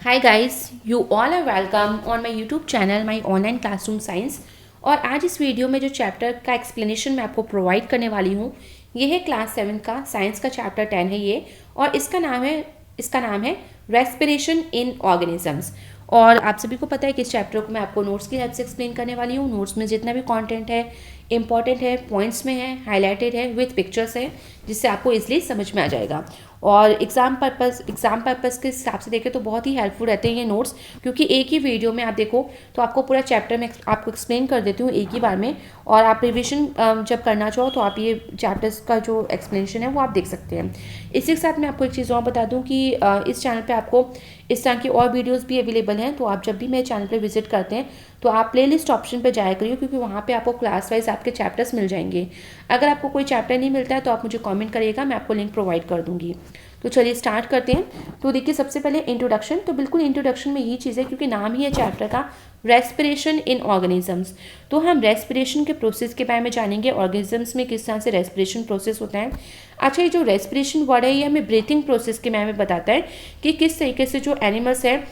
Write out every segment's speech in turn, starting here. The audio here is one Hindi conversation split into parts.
Hi guys, you all are welcome on my YouTube channel my online classroom science। और आज इस वीडियो में जो चैप्टर का एक्सप्लेनेशन मैं आपको प्रोवाइड करने वाली हूँ ये है क्लास 7 का साइंस का चैप्टर 10 है ये। और इसका नाम है रेस्पिरेशन इन ऑर्गेनिजम्स। और आप सभी को पता है कि इस चैप्टर को मैं आपको नोट्स की हेल्प से एक्सप्लेन करने वाली हूँ। नोट्स में जितना भी कंटेंट है इंपॉर्टेंट है, पॉइंट्स में है, हाईलाइटेड है, विथ पिक्चर्स है, जिससे आपको इजीली समझ में आ जाएगा। और एग्ज़ाम पर्पस के हिसाब से देखें तो बहुत ही हेल्पफुल रहते हैं ये नोट्स, क्योंकि एक ही वीडियो में आप देखो तो आपको पूरा चैप्टर में आपको एक्सप्लेन कर देती हूँ एक ही बार में। और आप रिविजन जब करना चाहो तो आप ये चैप्टर्स का जो एक्सप्लेनेशन है वो आप देख सकते हैं। इसी के साथ मैं आपको एक चीज़ और बता दूँ कि इस चैनल पर आपको इस तरह की और वीडियोज़ भी अवेलेबल हैं। तो आप जब भी मेरे चैनल पर विजिट करते हैं तो आप प्लेलिस्ट ऑप्शन पर जाया करिए, क्योंकि वहाँ पे आपको क्लास वाइज आपके चैप्टर्स मिल जाएंगे। अगर आपको कोई चैप्टर नहीं मिलता है तो आप मुझे कमेंट करिएगा, मैं आपको लिंक प्रोवाइड कर दूँगी। तो चलिए स्टार्ट करते हैं। तो देखिए सबसे पहले इंट्रोडक्शन। तो बिल्कुल इंट्रोडक्शन में यही चीज़ है, क्योंकि नाम ही है चैप्टर का रेस्पिरेशन इन ऑर्गेनिजम्स। तो हम रेस्पिरेशन के प्रोसेस के बारे में जानेंगे, ऑर्गेनिजम्स में किस तरह से रेस्पिरेशन प्रोसेस होता है। अच्छा, ये जो रेस्पिरेशन वर्ड है ये हमें ब्रीथिंग प्रोसेस के बारे में बताता है कि किस तरीके से जो एनिमल्स हैं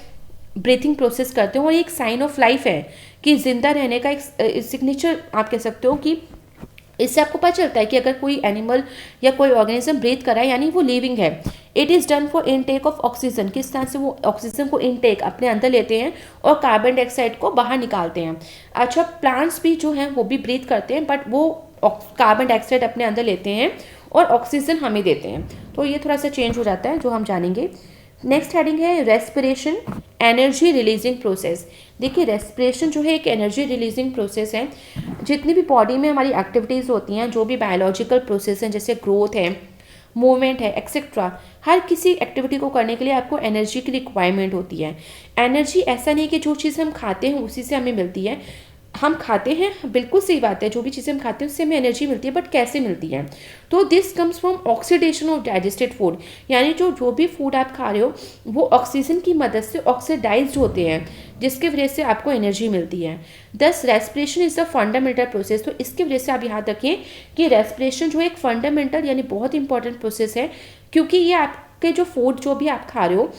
ब्रीथिंग प्रोसेस करते हैं। और ये एक साइन ऑफ लाइफ है कि जिंदा रहने का एक सिग्नेचर आप कह सकते हो। कि इससे आपको पता चलता है कि अगर कोई एनिमल या कोई ऑर्गेनिज्म ब्रीथ कर रहा है यानी वो लिविंग है। It is done for intake of oxygen, किस तरह से वो ऑक्सीजन को इनटेक अपने अंदर लेते हैं और कार्बन डाइऑक्साइड को बाहर निकालते हैं। अच्छा, प्लांट्स भी जो हैं वो भी ब्रीथ करते हैं, बट वो कार्बन डाइऑक्साइड अपने अंदर लेते हैं और ऑक्सीजन हमें देते हैं। तो ये थोड़ा सा चेंज हो जाता है जो हम जानेंगे। नेक्स्ट हेडिंग है रेस्पिरेशन एनर्जी रिलीजिंग प्रोसेस। देखिए रेस्पिरेशन जो है एक एनर्जी रिलीजिंग प्रोसेस है। जितनी भी बॉडी में हमारी एक्टिविटीज़ होती हैं, जो भी बायोलॉजिकल प्रोसेस हैं, जैसे ग्रोथ है, मूवमेंट है, एक्सेट्रा, हर किसी एक्टिविटी को करने के लिए आपको एनर्जी की रिक्वायरमेंट होती है। एनर्जी ऐसा नहीं कि जो चीज़ हम खाते हैं उसी से हमें मिलती है। हम खाते हैं, बिल्कुल सही बात है, जो भी चीज़ें हम खाते हैं उससे हमें एनर्जी मिलती है, बट कैसे मिलती है? तो this comes from oxidation of digested food. यानी जो भी फूड आप खा रहे हो वो ऑक्सीजन की मदद से ऑक्सीडाइज्ड होते हैं, जिसकी वजह से आपको एनर्जी मिलती है। दस respiration is the fundamental process. तो इसकी वजह से आप याद रखें कि रेस्पिरेशन जो एक फंडामेंटल यानी बहुत इंपॉर्टेंट प्रोसेस है, क्योंकि ये आपके जो फूड जो भी आप खा रहे हो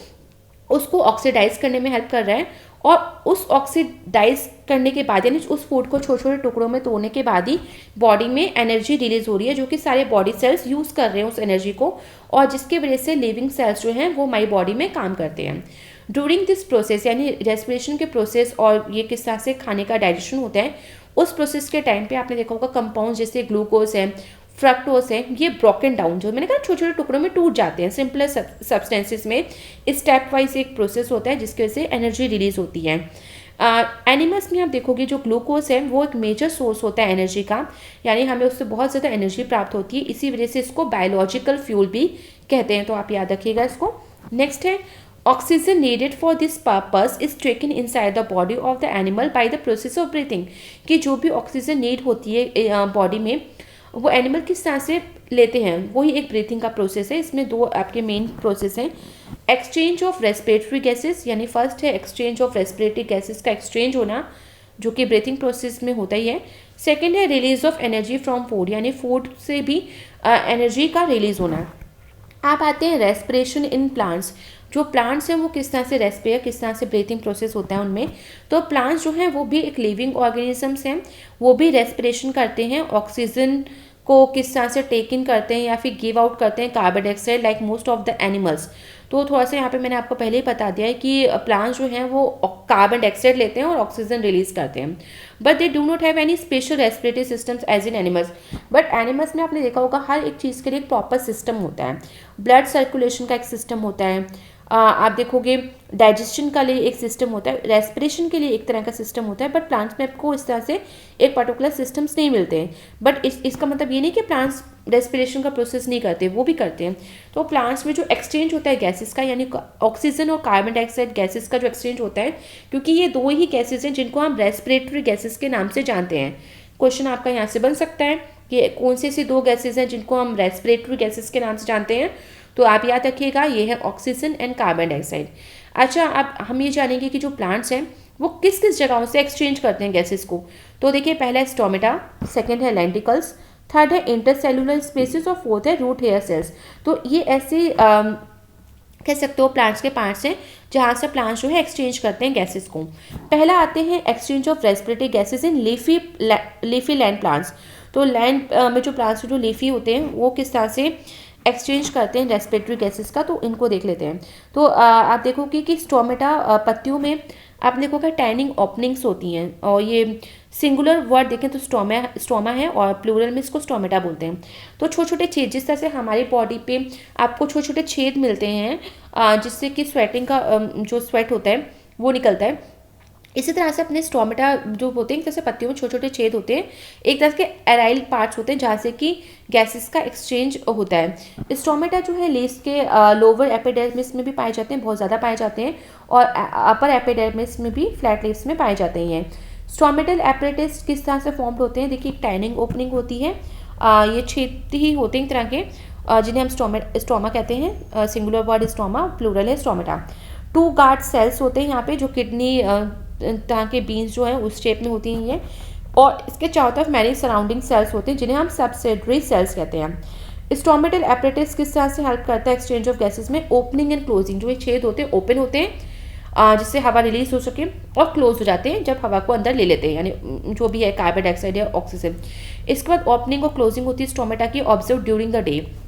उसको ऑक्सीडाइज करने में हेल्प कर रहा है। और उस ऑक्सीडाइज करने के बाद यानी उस फूड को छोटे छोटे टुकड़ों में तोड़ने के बाद ही बॉडी में एनर्जी रिलीज हो रही है, जो कि सारे बॉडी सेल्स यूज़ कर रहे हैं उस एनर्जी को, और जिसकी वजह से लिविंग सेल्स जो हैं वो हमारी बॉडी में काम करते हैं। ड्यूरिंग दिस प्रोसेस यानी रेस्पिरेशन के प्रोसेस और ये किस तरह से खाने का डाइजेशन होता है, उस प्रोसेस के टाइम पे आपने देखा होगा कंपाउंड जैसे ग्लूकोज है, फ्रक्टोज है, ये ब्रोकन डाउन, जो मैंने कहा छोटे छोटे टुकड़ों में टूट जाते हैं सिंपलर सब्सटेंसेस में। स्टेप वाइज एक प्रोसेस होता है जिसकी वजह से एनर्जी रिलीज होती है। एनिमल्स में आप देखोगे जो ग्लूकोज है वो एक मेजर सोर्स होता है एनर्जी का, यानी हमें उससे बहुत ज़्यादा एनर्जी प्राप्त होती है। इसी वजह से इसको बायोलॉजिकल फ्यूल भी कहते हैं, तो आप याद रखिएगा इसको। नेक्स्ट है oxygen needed for this purpose is taken inside the body of the animal by the process of breathing. कि जो भी ऑक्सीजन नीड होती है बॉडी में वो एनिमल किस तरह से लेते हैं, वही एक ब्रीथिंग का प्रोसेस है। इसमें दो आपके मेन प्रोसेस हैं। एक्सचेंज ऑफ रेस्पिरेटरी गैसेस, यानी फर्स्ट है एक्सचेंज ऑफ रेस्पिरेटरी गैसेस का एक्सचेंज होना, जो कि ब्रीथिंग प्रोसेस में होता ही है। सेकेंड है release of energy from food, यानी फूड से भी एनर्जी का रिलीज होना। आप आते हैं रेस्पिरेशन इन प्लांट्स। जो प्लांट्स हैं वो किस तरह से रेस्पिरेट, किस तरह से ब्रीथिंग प्रोसेस होता है उनमें। तो प्लांट्स जो हैं वो भी एक लिविंग ऑर्गेनिजम्स हैं, वो भी रेस्पिरेशन करते हैं। ऑक्सीजन को किस तरह से टेक इन करते हैं या फिर गिव आउट करते हैं carbon dioxide, like most of the animals. तो थोड़ा सा यहाँ पे मैंने आपको पहले ही बता दिया है कि प्लांट्स जो हैं वो कार्बन डाइऑक्साइड लेते हैं और ऑक्सीजन रिलीज करते हैं, but they do not have any special respiratory systems as in animals. But animals में आपने देखा होगा हर एक चीज़ के लिए एक प्रॉपर सिस्टम होता है। ब्लड सर्कुलेशन का एक सिस्टम होता है, आप देखोगे डाइजेशन का लिए एक सिस्टम होता है, रेस्पिरेशन के लिए एक तरह का सिस्टम होता है। बट प्लांट्स में आपको इस तरह से एक पर्टिकुलर सिस्टम्स नहीं मिलते हैं। बट इसका मतलब ये नहीं कि प्लांट्स रेस्पिरेशन का प्रोसेस नहीं करते, वो भी करते हैं। तो प्लांट्स में जो एक्सचेंज होता है गैसेस का, यानी ऑक्सीजन और कार्बन डाइऑक्साइड गैसेस का जो एक्सचेंज होता है, क्योंकि ये दो ही गैसेस हैं जिनको हम रेस्पिरेटरी गैसेस के नाम से जानते हैं। क्वेश्चन आपका यहाँ से बन सकता है कि कौन से ऐसी दो गैसेज हैं जिनको हम रेस्पिरेटरी गैसेस के नाम से जानते हैं। तो आप याद रखिएगा ये है ऑक्सीजन एंड कार्बन डाइऑक्साइड। अच्छा, अब हम ये जानेंगे कि जो प्लांट्स हैं वो किस किस जगहों से एक्सचेंज करते हैं गैसेस को। तो देखिए पहला है स्टोमेटा, सेकेंड है लेंटिकल्स, थर्ड है इंटरसेलुलर स्पेसिस और फोर्थ है रूट हेयर सेल्स। तो ये ऐसे कह सकते हो प्लांट्स के पार्ट्स हैं जहाँ से प्लांट्स जो है एक्सचेंज करते हैं गैसेस को। पहला आते हैं exchange of respiratory gases in leafy land plants. तो लैंड में जो प्लांट्स जो लीफी होते हैं वो किस तरह से एक्सचेंज करते हैं रेस्पिरेटरी गैसेस का, तो इनको देख लेते हैं। तो आप देखोगे कि स्टोमेटा पत्तियों में आप देखोगे टैनिंग ओपनिंग्स होती हैं, और ये सिंगुलर वर्ड देखें तो स्टोमा है और प्लूरल में इसको स्टोमेटा बोलते हैं। तो छोटे छोटे छेद, जिस तरह से हमारी बॉडी पे आपको छोटे छोटे छेद मिलते हैं जिससे कि स्वेटिंग का जो स्वेट होता है वो निकलता है, इसी तरह से अपने स्टोमेटा जो होते हैं जैसे पत्तियों में छोटे छोटे छेद होते हैं, एक तरह के एराइल पार्ट्स होते हैं जहाँ से कि गैसेस का एक्सचेंज होता है। स्टोमेटा जो है लीव्स के लोअर एपिडर्मिस में भी पाए जाते हैं, बहुत ज़्यादा पाए जाते हैं, और अपर एपिडर्मिस में भी फ्लैट लीव्स में पाए जाते हैं। स्टोमेटल एपरेटस किस तरह से फॉर्म्ड होते हैं, देखिए टाइनिंग ओपनिंग होती है, ये छेद ही होते हैं एक तरह के जिन्हें हम स्टोमा कहते हैं, सिंगुलर वर्ड स्टोमा, प्लूरल है स्टोमेटा। 2 गार्ड सेल्स होते हैं यहाँ पे जो किडनी तरह के बीन्स जो है उस शेप में होती हैं ये, और इसके चारों तरफ मैनी सराउंडिंग सेल्स होते हैं जिन्हें हम सबसिडरी सेल्स कहते हैं। स्टोमेटल एपरेटस किस तरह से हेल्प करता है एक्सचेंज ऑफ गैसेस में, ओपनिंग एंड क्लोजिंग, जो ये छेद होते हैं ओपन होते हैं जिससे हवा रिलीज हो सके, और क्लोज हो जाते हैं जब हवा को अंदर ले लेते हैं, यानी जो भी है कार्बन डाइऑक्साइड या ऑक्सीजन। इसके बाद ओपनिंग और क्लोजिंग होती है स्टोमेटा की ऑब्जर्व ड्यूरिंग द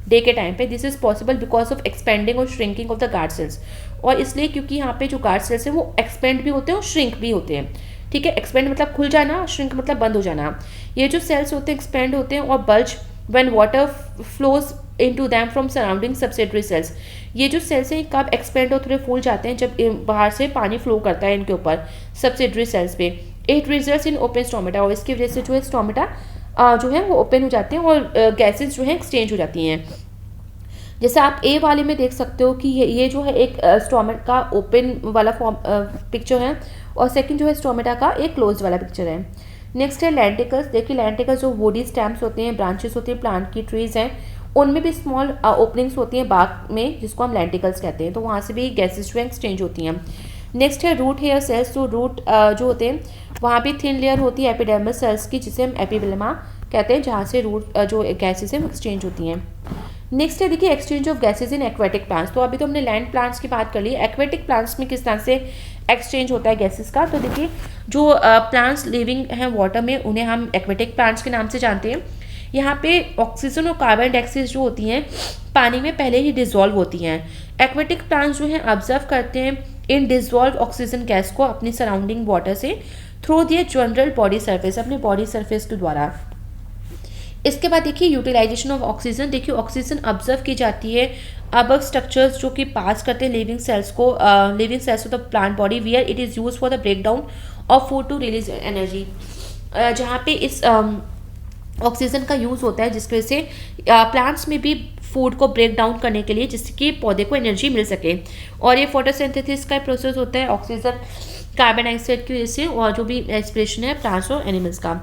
डे के टाइम पे। This is possible because of expanding और shrinking of the guard cells, और इसलिए क्योंकि यहाँ पे जो गार्ड सेल्स हैं वो एक्सपेंड भी होते हैं और श्रिंक भी होते हैं। ठीक है, एक्सपेंड मतलब खुल जाना, श्रिंक मतलब बंद हो जाना। ये जो सेल्स होते हैं एक्सपेंड होते हैं और bulge when water flows into them from surrounding subsidiary cells. ये जो सेल्स हैं कब एक्सपेंड और थोड़े फूल जाते हैं, जब बाहर से पानी फ्लो करता है इनके ऊपर सबसिडरी सेल्स पे। It results in open stomata, और इसकी वजह से जो है स्टोमेटा जो है वो ओपन हो जाते हैं और गैसेस जो है एक्सचेंज हो जाती हैं। जैसे आप ए वाले में देख सकते हो कि ये जो है एक स्टोमेटा का ओपन वाला फॉर्म पिक्चर है, और सेकंड जो है स्टोमेटा का एक क्लोज वाला पिक्चर है। नेक्स्ट है लेंटिकल्स। देखिए लेंटिकल्स जो वुडी स्टेम्स होते हैं, ब्रांचेस होती हैं प्लांट की, ट्रीज हैं, उनमें भी स्मॉल ओपनिंग्स होती हैं बाग में, जिसको हम लेंटिकल्स कहते हैं। तो वहाँ से भी गैसेस जो है एक्सचेंज होती हैं। नेक्स्ट है रूट हेयर सेल्स। तो रूट जो होते हैं वहाँ भी थिन लेयर होती है एपिडर्मस सेल्स की, जिसे हम एपिबेलमा कहते हैं, जहाँ से रूट जो गैसेस हैं वो एक्सचेंज होती हैं। नेक्स्ट है देखिए exchange of gases in aquatic plants. तो अभी तो हमने लैंड प्लांट्स की बात कर ली, एक्वेटिक प्लांट्स में किस तरह से एक्सचेंज होता है गैसेस का। तो देखिए जो प्लांट्स लिविंग हैं वाटर में, उन्हें हम एक्वेटिक प्लांट्स के नाम से जानते हैं। यहाँ पे ऑक्सीजन और कार्बन डाइऑक्साइड जो होती हैं पानी में पहले ही डिजोल्व होती हैं। एक्वेटिक प्लांट्स जो हैं ऑब्जर्व करते हैं इन डिजोल्व ऑक्सीजन गैस को अपनी सराउंडिंग वाटर से थ्रू दिए जनरल बॉडी सरफेस, अपने बॉडी सरफेस के द्वारा। इसके बाद देखिए यूटिलाइजेशन ऑफ ऑक्सीजन। देखिए ऑक्सीजन ऑब्जर्व की जाती है अब स्ट्रक्चर्स जो कि पास करते हैं living cells of the plant body, where it is use for the break down of food to release energy. जहाँ पे इस ऑक्सीजन का यूज़ होता है जिसकी वजह से प्लांट्स में भी फूड को ब्रेक डाउन करने के लिए, जिससे कि पौधे को एनर्जी मिल सके। और ये फोटोसिंथेसिस का प्रोसेस होता है ऑक्सीजन कार्बन डाइऑक्साइड की वजह से, और जो भी रेस्पिरेशन है प्लांट्स और एनिमल्स का।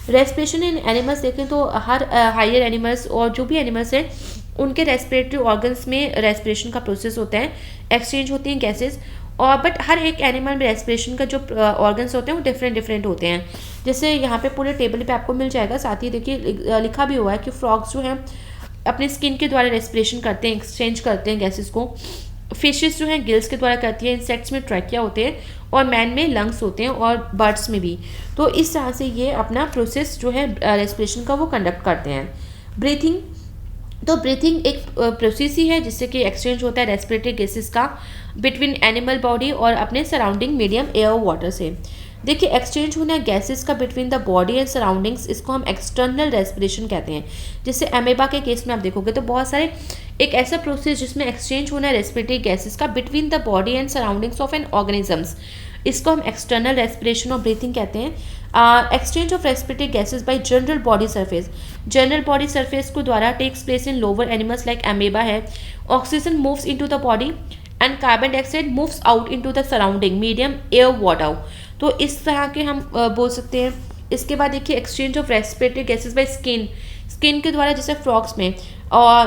रेस्पिरेशन इन एनिमल्स देखें तो हर हायर एनिमल्स और जो भी एनिमल्स हैं उनके रेस्पिरेटरी ऑर्गन्स में रेस्पिरेशन का प्रोसेस होता है, एक्सचेंज होती हैं गैसेस। और बट हर एक एनिमल में रेस्पिरेशन का जो ऑर्गन्स होते हैं वो डिफरेंट होते हैं। जैसे यहाँ पे पूरे टेबल पे आपको मिल जाएगा, साथ ही देखिए लिखा भी हुआ है कि फ्रॉग्स जो हैं अपने स्किन के द्वारा रेस्पिरेशन करते हैं, एक्सचेंज करते हैं गैसेस को। फिशेस जो हैं गिल्स के द्वारा करती हैं, इंसेक्ट्स में ट्रैकिया होते हैं, और मैन में लंग्स होते हैं, और बर्ड्स में भी। तो इस तरह से ये अपना प्रोसेस जो है रेस्पिरेशन का वो कंडक्ट करते हैं। ब्रीथिंग, तो ब्रीथिंग एक प्रोसेस ही है जिससे कि एक्सचेंज होता है रेस्पिरेटरी गैसेस का बिटवीन एनिमल बॉडी और अपने सराउंडिंग मीडियम एयर वाटर से। देखिए एक्सचेंज होना है गैसेस का between the body and surroundings, इसको हम एक्सटर्नल रेस्पिरेशन कहते हैं। जैसे अमेबा के केस में आप देखोगे तो बहुत सारे एक ऐसा प्रोसेस जिसमें एक्सचेंज होना है रेस्पिरेटरी गैसेस का between the body and surroundings of an organisms, इसको हम एक्सटर्नल रेस्पिरेशन और ब्रीथिंग कहते हैं। Exchange of respiratory gases by general body surface, general body surface को द्वारा takes place in lower animals like amoeba है। Oxygen moves into the body and carbon dioxide moves out into the surrounding medium air water. तो इस तरह के हम बोल सकते हैं। इसके बाद देखिए exchange of respiratory gases by skin, skin के द्वारा जैसे फ्रॉग्स में, और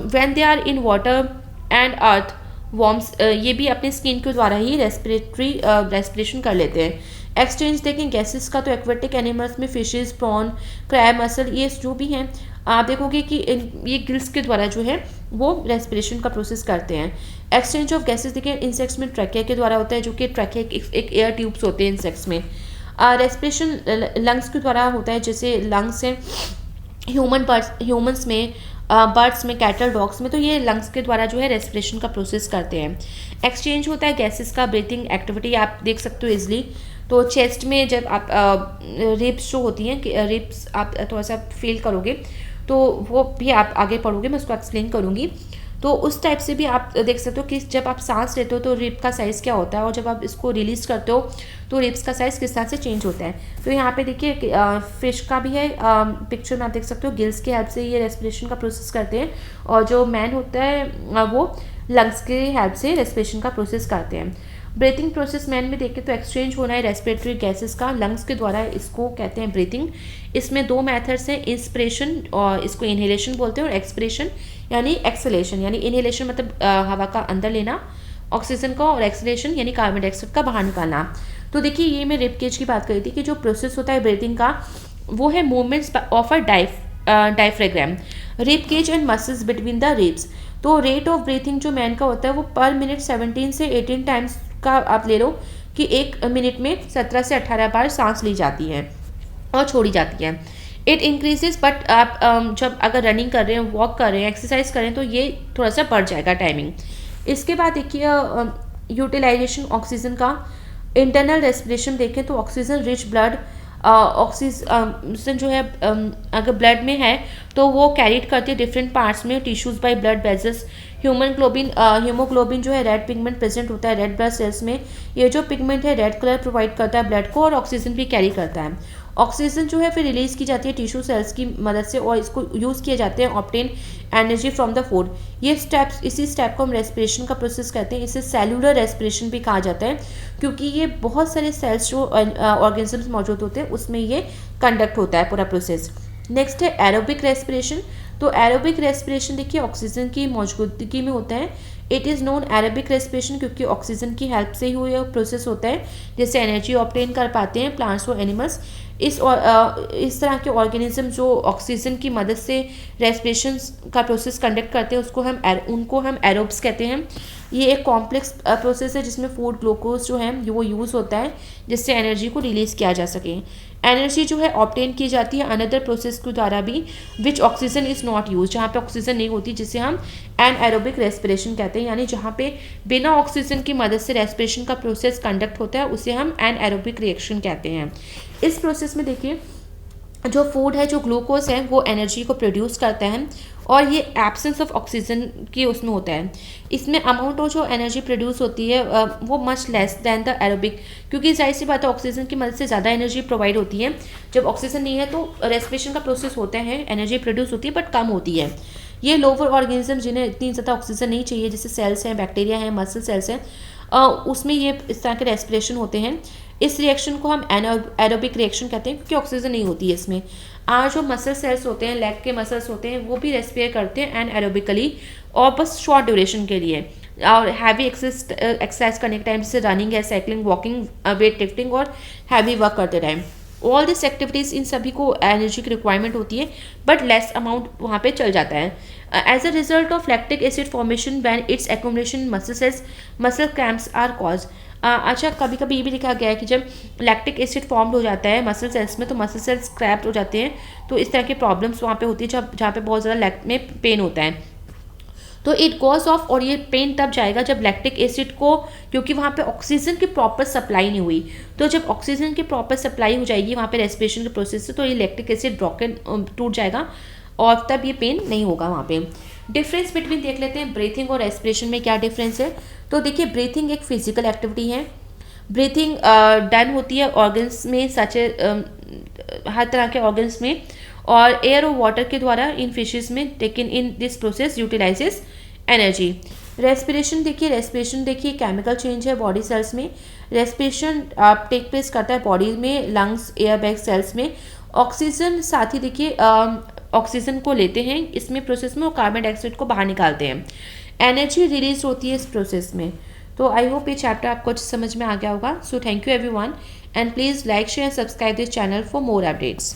when they are in water and earthworms, ये भी अपने स्किन के द्वारा ही रेस्पिरेशन कर लेते हैं। एक्सचेंज देखें गैसेस का तो एक्वेटिक एनिमल्स में फिशेस, प्रॉन, क्रैब, मसल, ये जो भी हैं आप देखोगे कि ये गिल्स के द्वारा जो है वो रेस्पिरेशन का प्रोसेस करते हैं। एक्सचेंज ऑफ गैसेस देखिए इंसेक्ट्स में ट्रैकिया के द्वारा होता है, जो कि ट्रैकिया एक एयर ट्यूब्स होते हैं इंसेक्ट्स में। रेस्पिरेशन लंग्स के द्वारा होता है, जैसे लंग्स हैं ह्यूमंस में, बर्ड्स में, कैटल, डॉग्स में, तो ये लंग्स के द्वारा जो है रेस्पिरेशन का प्रोसेस करते हैं। एक्सचेंज होता है गैसेस का, ब्रीथिंग एक्टिविटी आप देख सकते हो इजली। तो चेस्ट में जब आप रिब्स जो होती हैं, रिब्स आप थोड़ा सा फील करोगे तो वो भी आप आगे पढ़ोगे, मैं उसको एक्सप्लेन करूँगी। तो उस टाइप से भी आप देख सकते हो कि जब आप सांस लेते हो तो रिब का साइज़ क्या होता है, और जब आप इसको रिलीज़ करते हो तो रिब्स का साइज़ किस तरह से चेंज होता है। तो यहाँ पे देखिए फिश का भी है, पिक्चर में आप देख सकते हो गिल्स की हेल्प से ये रेस्पिरेशन का प्रोसेस करते हैं, और जो मैन होता है वो लंग्स के हेल्प से रेस्पिरेशन का प्रोसेस करते हैं। ब्रीथिंग प्रोसेस मैन में देखें तो एक्सचेंज होना है रेस्पिरेटरी गैसेस का लंग्स के द्वारा, इसको कहते हैं ब्रीथिंग। इसमें दो मेथड्स हैं, इंस्पिरेशन और इसको इनहेलेशन बोलते हैं, और एक्सपिरेशन यानी एक्सलेशन। यानी इनहेलेशन मतलब हवा का अंदर लेना ऑक्सीजन का, और एक्सलेशन यानी कार्बन डाइऑक्साइड का बाहर निकालना। तो देखिए ये मैं रिब केज की बात करी थी कि जो प्रोसेस होता है ब्रीथिंग का वो है movements of a diaphragm, rib cage and muscles between the ribs. तो रेट ऑफ ब्रीथिंग जो मैन का होता है वो पर मिनट 17 से 18 टाइम्स का आप ले लो, कि एक मिनट में 17 से 18 बार सांस ली जाती है और छोड़ी जाती है। इट इंक्रीजेज, बट आप जब अगर रनिंग कर रहे हैं, वॉक कर रहे हैं, एक्सरसाइज कर रहे हैं तो ये थोड़ा सा बढ़ जाएगा टाइमिंग। इसके बाद देखिए यूटिलाइजेशन ऑक्सीजन का, इंटरनल रेस्पिरेशन देखें तो ऑक्सीजन रिच ब्लड, ऑक्सीजन जो है अगर ब्लड में है तो वो कैरीड करती है डिफरेंट पार्ट्स में tissues by blood vessels. Haemoglobin जो है रेड पिगमेंट प्रेजेंट होता है रेड ब्लड सेल्स में, ये जो पिगमेंट है रेड कलर प्रोवाइड करता है ब्लड को, और ऑक्सीजन भी कैरी करता है। ऑक्सीजन जो है फिर रिलीज की जाती है टिश्यू सेल्स की मदद से, और इसको यूज़ किए जाते हैं obtain energy from the food. ये स्टेप्स, इसी स्टेप को हम रेस्पिरेशन का प्रोसेस कहते हैं। इसे सेलुलर रेस्पिरेशन भी कहा जाता है, क्योंकि ये बहुत सारे सेल्स जो ऑर्गेनिजम्स मौजूद होते हैं उसमें ये कंडक्ट होता है पूरा प्रोसेस। नेक्स्ट है एरोबिक रेस्पिरेशन। तो एरोबिक रेस्पिरेशन देखिए ऑक्सीजन की मौजूदगी में होता है। It is known aerobic respiration क्योंकि ऑक्सीजन की हेल्प से ही ये प्रोसेस होता है, जिससे एनर्जी ऑब्टेन कर पाते हैं प्लांट्स और एनिमल्स। इस तरह के ऑर्गेनिज्म जो ऑक्सीजन की मदद से रेस्पिरेशन का प्रोसेस कंडक्ट करते हैं उनको हम एरोब्स कहते हैं। ये एक कॉम्प्लेक्स प्रोसेस है जिसमें फूड ग्लूकोज जो है वो यूज़ होता है, जिससे एनर्जी को रिलीज़ किया जा सके। एनर्जी जो है ऑब्टेन की जाती है अनदर प्रोसेस के द्वारा भी, विच ऑक्सीजन इज़ नॉट यूज, जहाँ पे ऑक्सीजन नहीं होती, जिसे हम एनएरोबिक रेस्पिरेशन कहते हैं। यानी जहाँ पे बिना ऑक्सीजन की मदद से रेस्पिरेशन का प्रोसेस कंडक्ट होता है उसे हम एनएरोबिक रिएक्शन कहते हैं। इस प्रोसेस में देखिए जो फूड है, जो ग्लूकोज है, वो एनर्जी को प्रोड्यूस करता है, और ये एब्सेंस ऑफ ऑक्सीजन की उसमें होता है। इसमें अमाउंट ऑफ जो एनर्जी प्रोड्यूस होती है वो much less than the aerobic, क्योंकि जाहिर सी बात है ऑक्सीजन की मदद से ज़्यादा एनर्जी प्रोवाइड होती है। जब ऑक्सीजन नहीं है तो रेस्पिरेशन का प्रोसेस होता है, एनर्जी प्रोड्यूस होती है बट कम होती है। ये लोअर ऑर्गेनिज्म जिन्हें इतनी ज़्यादा ऑक्सीजन नहीं चाहिए, जैसे सेल्स हैं, बैक्टीरिया हैं, मसल सेल्स हैं, उसमें ये इस तरह के रेस्पिरेशन होते हैं। इस रिएक्शन को हम एरोबिक रिएक्शन कहते हैं क्योंकि ऑक्सीजन नहीं होती है इसमें। जो मसल सेल्स होते हैं, लेग के मसल्स होते हैं, वो भी रेस्पियर करते हैं एनएरोबिकली, और बस शॉर्ट ड्यूरेशन के लिए। और हैवी एक्सरसाइज करने के टाइम, जैसे रनिंग है, साइकिलिंग, वॉकिंग, वेट लिफ्टिंग और हैवी वर्क करते टाइम, ऑल दिस एक्टिविटीज़, इन सभी को एनर्जी की रिक्वायरमेंट होती है बट लेस अमाउंट वहाँ पे चल जाता है। As a result of lactic acid formation when its accumulation muscle cells, muscle cramps are cause. अच्छा, कभी कभी ये भी लिखा गया है कि जब लैक्टिक एसिड फॉर्म्ड हो जाता है मसल सेल्स में तो मसल सेल्स क्रैप्ड हो जाते हैं, तो इस तरह के प्रॉब्लम्स वहाँ पे होती है जहाँ पे बहुत ज़्यादा लैक्ट में पेन होता है। तो इट गोज ऑफ, और ये पेन तब जाएगा जब लैक्टिक एसिड को, क्योंकि वहाँ पे ऑक्सीजन की प्रॉपर सप्लाई नहीं हुई, तो जब ऑक्सीजन की प्रॉपर सप्लाई हो जाएगी वहाँ पे रेस्पिरेशन के प्रोसेस से, तो ये लैक्टिक एसिड टूट जाएगा और तब ये पेन नहीं होगा वहाँ पे। डिफरेंस बिटवीन देख लेते हैं ब्रीथिंग और रेस्पिरेशन में क्या डिफरेंस है। तो देखिए ब्रीथिंग एक फिजिकल एक्टिविटी है। ब्रीथिंग डन होती है ऑर्गन्स में, सच हर तरह के ऑर्गन्स में, और एयर और वाटर के द्वारा इन फिशेस में, लेकिन in this process utilises energy. Respiration देखिए केमिकल चेंज है बॉडी सेल्स में। रेस्पिरेशन टेक प्लेस करता है बॉडी में, लंग्स, एयर बैग सेल्स में। ऑक्सीजन साथ ही देखिए ऑक्सीजन को लेते हैं इसमें प्रोसेस में, और कार्बन डाइऑक्साइड को बाहर निकालते हैं। एनर्जी रिलीज होती है इस प्रोसेस में। तो आई होप ये चैप्टर आपको समझ में आ गया होगा। So thank you everyone, and please like, share, subscribe this channel for more updates.